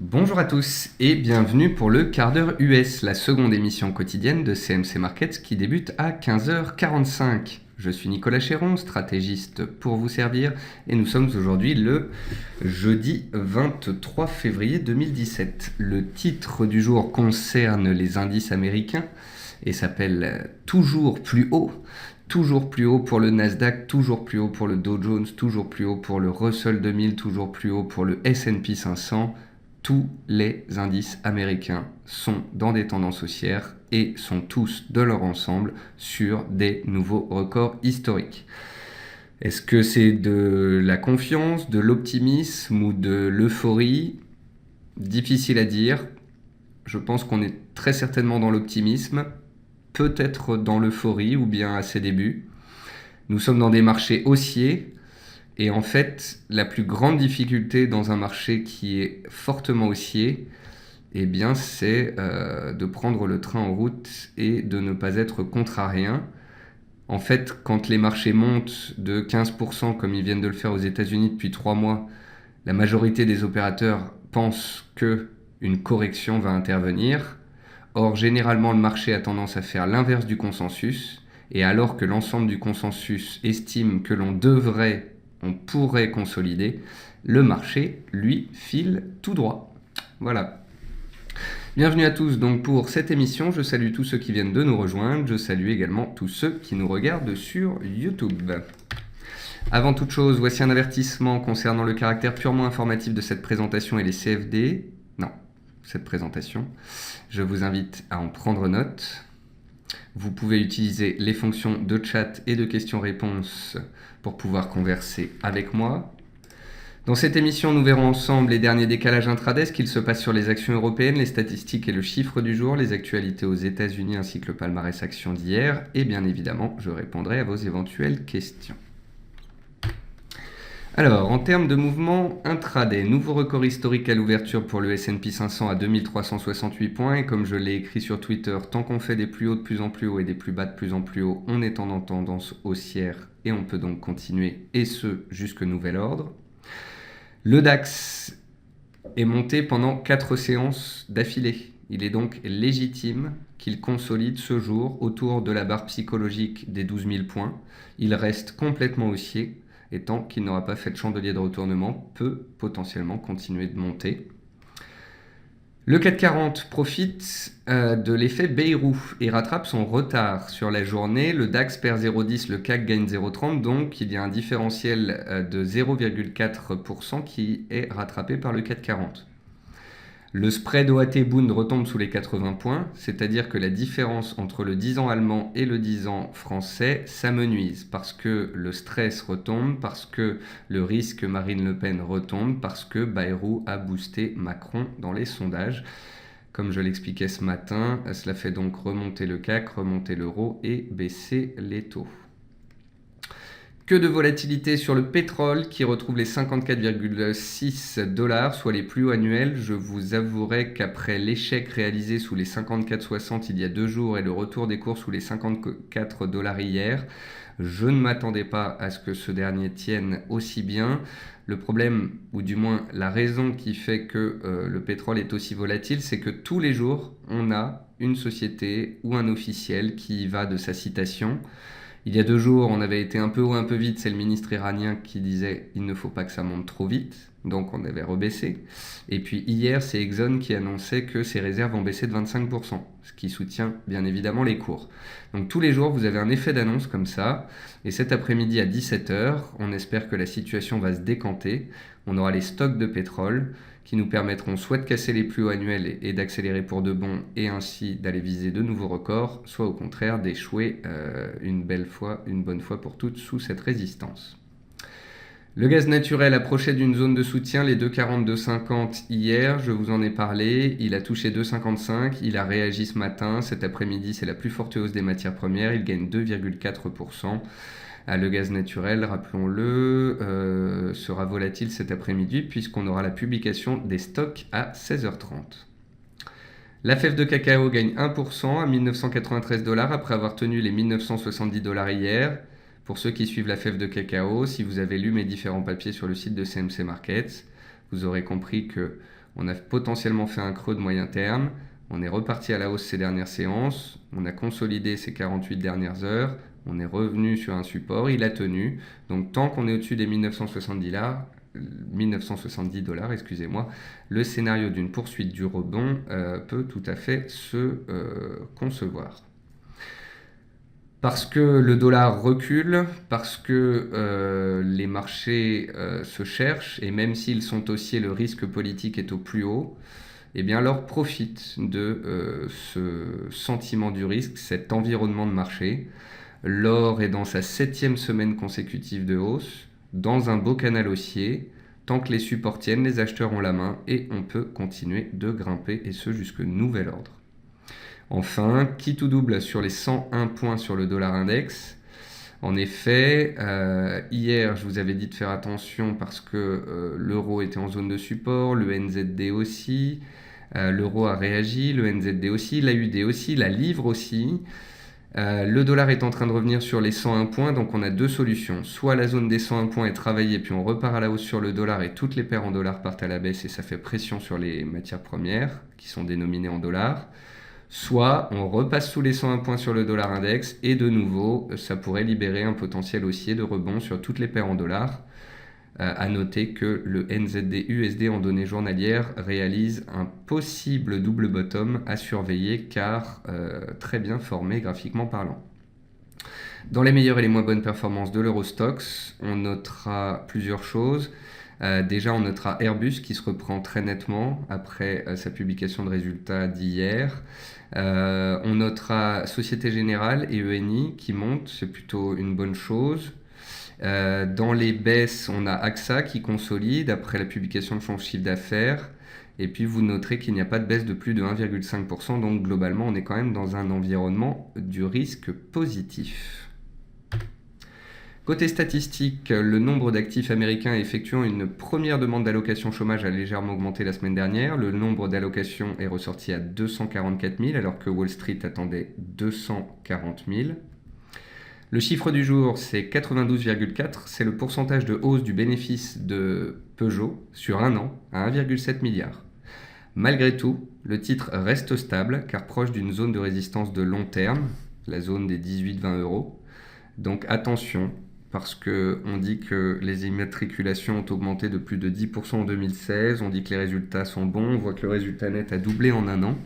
Bonjour à tous et bienvenue pour le quart d'heure US, la seconde émission quotidienne de CMC Markets qui débute à 15h45. Je suis Nicolas Chéron, stratégiste pour vous servir et nous sommes aujourd'hui le jeudi 23 février 2017. Le titre du jour concerne les indices américains et s'appelle Toujours plus haut. Toujours plus haut pour le Nasdaq, toujours plus haut pour le Dow Jones, toujours plus haut pour le Russell 2000, toujours plus haut pour le S&P 500. Tous les indices américains sont dans des tendances haussières et sont tous de leur ensemble sur des nouveaux records historiques. Est-ce que c'est de la confiance, de l'optimisme ou de l'euphorie ? Difficile à dire. Je pense qu'on est très certainement dans l'optimisme, peut-être dans l'euphorie ou bien à ses débuts. Nous sommes dans des marchés haussiers. Et en fait, la plus grande difficulté dans un marché qui est fortement haussier, eh bien, c'est de prendre le train en route et de ne pas être contrarien. En fait, quand les marchés montent de 15%, comme ils viennent de le faire aux États-Unis depuis 3 mois, la majorité des opérateurs pensent qu'une correction va intervenir. Or, généralement, le marché a tendance à faire l'inverse du consensus. Et alors que l'ensemble du consensus estime que on pourrait consolider, le marché, lui, file tout droit. Voilà. Bienvenue à tous donc pour cette émission. Je salue tous ceux qui viennent de nous rejoindre. Je salue également tous ceux qui nous regardent sur YouTube. Avant toute chose, voici un avertissement concernant le caractère purement informatif de cette présentation et les CFD. Non, cette présentation. Je vous invite à en prendre note. Vous pouvez utiliser les fonctions de chat et de questions-réponses pour pouvoir converser avec moi. Dans cette émission, nous verrons ensemble les derniers décalages intraday, ce qu'il se passe sur les actions européennes, les statistiques et le chiffre du jour, les actualités aux États-Unis ainsi que le palmarès actions d'hier. Et bien évidemment, je répondrai à vos éventuelles questions. Alors, en termes de mouvement intraday, nouveau record historique à l'ouverture pour le S&P 500 à 2368 points. Et comme je l'ai écrit sur Twitter, tant qu'on fait des plus hauts de plus en plus haut et des plus bas de plus en plus haut, on est en tendance haussière et on peut donc continuer, et ce, jusque nouvel ordre. Le DAX est monté pendant 4 séances d'affilée. Il est donc légitime qu'il consolide ce jour autour de la barre psychologique des 12 000 points. Il reste complètement haussier. Et tant qu'il n'aura pas fait de chandelier de retournement, peut potentiellement continuer de monter. Le CAC 40 profite de l'effet Bayrou et rattrape son retard sur la journée. Le DAX perd 0,10, le CAC gagne 0,30, donc il y a un différentiel de 0,4% qui est rattrapé par le CAC 40. Le spread OAT Bund retombe sous les 80 points, c'est-à-dire que la différence entre le 10 ans allemand et le 10 ans français s'amenuise parce que le stress retombe, parce que le risque Marine Le Pen retombe, parce que Bayrou a boosté Macron dans les sondages. Comme je l'expliquais ce matin, cela fait donc remonter le CAC, remonter l'euro et baisser les taux. Que de volatilité sur le pétrole qui retrouve les 54,6 $, soit les plus hauts annuels. Je vous avouerai qu'après l'échec réalisé sous les 54,60 il y a 2 jours et le retour des cours sous les 54 $ hier, je ne m'attendais pas à ce que ce dernier tienne aussi bien. Le problème, ou du moins la raison qui fait que le pétrole est aussi volatile, c'est que tous les jours, on a une société ou un officiel qui y va de sa citation. Il y a 2 jours, on avait été un peu haut, un peu vite. C'est le ministre iranien qui disait « il ne faut pas que ça monte trop vite ». Donc on avait rebaissé. Et puis hier, c'est Exxon qui annonçait que ses réserves vont baisser de 25%, ce qui soutient bien évidemment les cours. Donc tous les jours, vous avez un effet d'annonce comme ça. Et cet après-midi à 17h, on espère que la situation va se décanter. On aura les stocks de pétrole qui nous permettront soit de casser les plus hauts annuels et d'accélérer pour de bon et ainsi d'aller viser de nouveaux records, soit au contraire d'échouer une bonne fois pour toutes sous cette résistance. Le gaz naturel approchait d'une zone de soutien, les 2,40, 2,50 hier, je vous en ai parlé, il a touché 2,55, il a réagi ce matin, cet après-midi c'est la plus forte hausse des matières premières, il gagne 2,4%. Le gaz naturel, rappelons-le, sera volatile cet après-midi puisqu'on aura la publication des stocks à 16h30. La fève de cacao gagne 1% à 1993 $ après avoir tenu les 1970 $ hier. Pour ceux qui suivent la fève de cacao, si vous avez lu mes différents papiers sur le site de CMC Markets, vous aurez compris que On a potentiellement fait un creux de moyen terme. On est reparti à la hausse ces dernières séances. On a consolidé ces 48 dernières heures. On est revenu sur un support. Il a tenu. Donc tant qu'on est au-dessus des 1970 dollars, excusez-moi, le scénario d'une poursuite du rebond peut tout à fait se concevoir. Parce que le dollar recule, parce que les marchés se cherchent, et même s'ils sont haussiers, le risque politique est au plus haut, eh bien l'or profite de ce sentiment du risque, cet environnement de marché. L'or est dans sa 7e semaine consécutive de hausse, dans un beau canal haussier. Tant que les supports tiennent, les acheteurs ont la main et on peut continuer de grimper, et ce jusque nouvel ordre. Enfin, qui tout double sur les 101 points sur le dollar index. En effet, hier, je vous avais dit de faire attention parce que l'euro était en zone de support, le NZD aussi, l'euro a réagi, le NZD aussi, l'AUD aussi, la livre aussi. Le dollar est en train de revenir sur les 101 points, donc on a deux solutions. Soit la zone des 101 points est travaillée, puis on repart à la hausse sur le dollar et toutes les paires en dollars partent à la baisse et ça fait pression sur les matières premières qui sont dénominées en dollars. Soit on repasse sous les 101 points sur le dollar index et de nouveau, ça pourrait libérer un potentiel haussier de rebond sur toutes les paires en dollars. À noter que le NZD-USD en données journalières réalise un possible double bottom à surveiller car très bien formé graphiquement parlant. Dans les meilleures et les moins bonnes performances de l'Eurostoxx, on notera plusieurs choses. Déjà, on notera Airbus qui se reprend très nettement après sa publication de résultats d'hier. On notera Société Générale et ENI qui montent, c'est plutôt une bonne chose. Dans les baisses, on a AXA qui consolide après la publication de son chiffre d'affaires. Et puis vous noterez qu'il n'y a pas de baisse de plus de 1,5%, donc globalement on est quand même dans un environnement du risque positif. Côté statistique, le nombre d'actifs américains effectuant une première demande d'allocation chômage a légèrement augmenté la semaine dernière. Le nombre d'allocations est ressorti à 244 000 alors que Wall Street attendait 240 000. Le chiffre du jour, c'est 92,4. C'est le pourcentage de hausse du bénéfice de Peugeot sur un an à 1,7 milliard. Malgré tout, le titre reste stable car proche d'une zone de résistance de long terme, la zone des 18-20 euros. Donc attention, parce qu'on dit que les immatriculations ont augmenté de plus de 10% en 2016, on dit que les résultats sont bons, on voit que le résultat net a doublé en un an.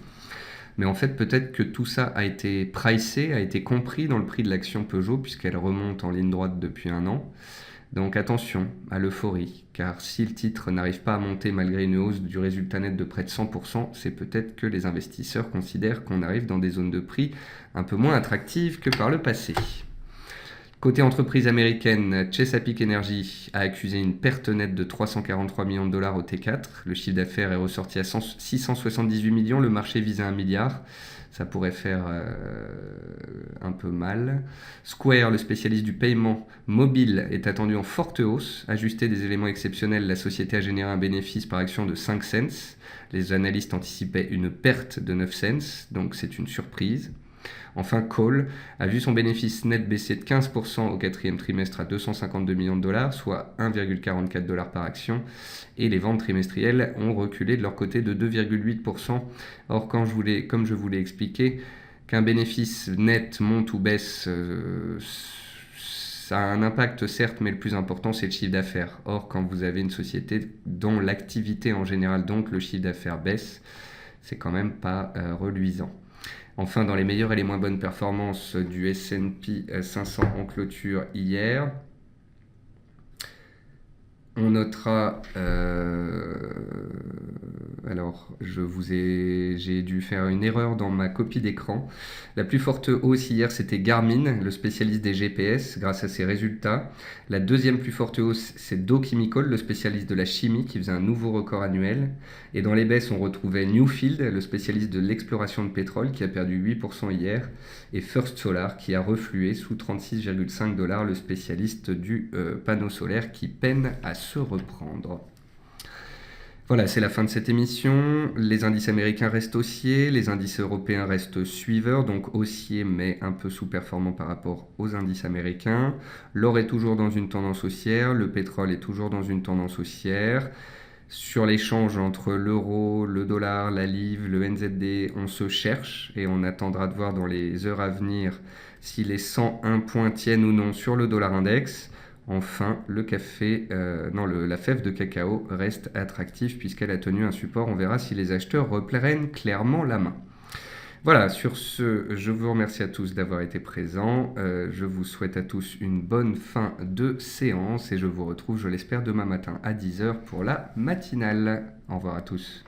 Mais en fait, peut-être que tout ça a été pricé, a été compris dans le prix de l'action Peugeot, puisqu'elle remonte en ligne droite depuis un an. Donc attention à l'euphorie, car si le titre n'arrive pas à monter malgré une hausse du résultat net de près de 100%, c'est peut-être que les investisseurs considèrent qu'on arrive dans des zones de prix un peu moins attractives que par le passé. Côté entreprise américaine, Chesapeake Energy a accusé une perte nette de 343 millions de dollars au T4. Le chiffre d'affaires est ressorti à 678 millions, le marché vise à 1 milliard. Ça pourrait faire un peu mal. Square, le spécialiste du paiement mobile, est attendu en forte hausse. Ajusté des éléments exceptionnels, la société a généré un bénéfice par action de 5 cents. Les analystes anticipaient une perte de 9 cents, donc c'est une surprise. Enfin, Cole a vu son bénéfice net baisser de 15% au quatrième trimestre à 252 millions de dollars, soit 1,44 $ par action, et les ventes trimestrielles ont reculé de leur côté de 2,8%. Or, comme je vous l'ai expliqué, qu'un bénéfice net monte ou baisse, ça a un impact certes, mais le plus important c'est le chiffre d'affaires. Or, quand vous avez une société dont l'activité en général, donc le chiffre d'affaires baisse, c'est quand même pas reluisant. Enfin, dans les meilleures et les moins bonnes performances du S&P 500 en clôture hier, on notera, alors j'ai dû faire une erreur dans ma copie d'écran. La plus forte hausse hier, c'était Garmin, le spécialiste des GPS, grâce à ses résultats. La deuxième plus forte hausse, c'est Dow Chemical, le spécialiste de la chimie, qui faisait un nouveau record annuel. Et dans les baisses, on retrouvait Newfield, le spécialiste de l'exploration de pétrole, qui a perdu 8% hier, et First Solar, qui a reflué sous 36,5 $, le spécialiste du panneau solaire, qui peine à se reprendre. Voilà, c'est la fin de cette émission. Les indices américains restent haussiers, les indices européens restent suiveurs, donc haussiers mais un peu sous-performants par rapport aux indices américains. L'or est toujours dans une tendance haussière, le pétrole est toujours dans une tendance haussière. Sur l'échange entre l'euro, le dollar, la livre, le NZD, on se cherche et on attendra de voir dans les heures à venir si les 101 points tiennent ou non sur le dollar index. Enfin, la fève de cacao reste attractive puisqu'elle a tenu un support. On verra si les acheteurs reprennent clairement la main. Voilà, sur ce, je vous remercie à tous d'avoir été présents. Je vous souhaite à tous une bonne fin de séance et je vous retrouve, je l'espère, demain matin à 10h pour la matinale. Au revoir à tous.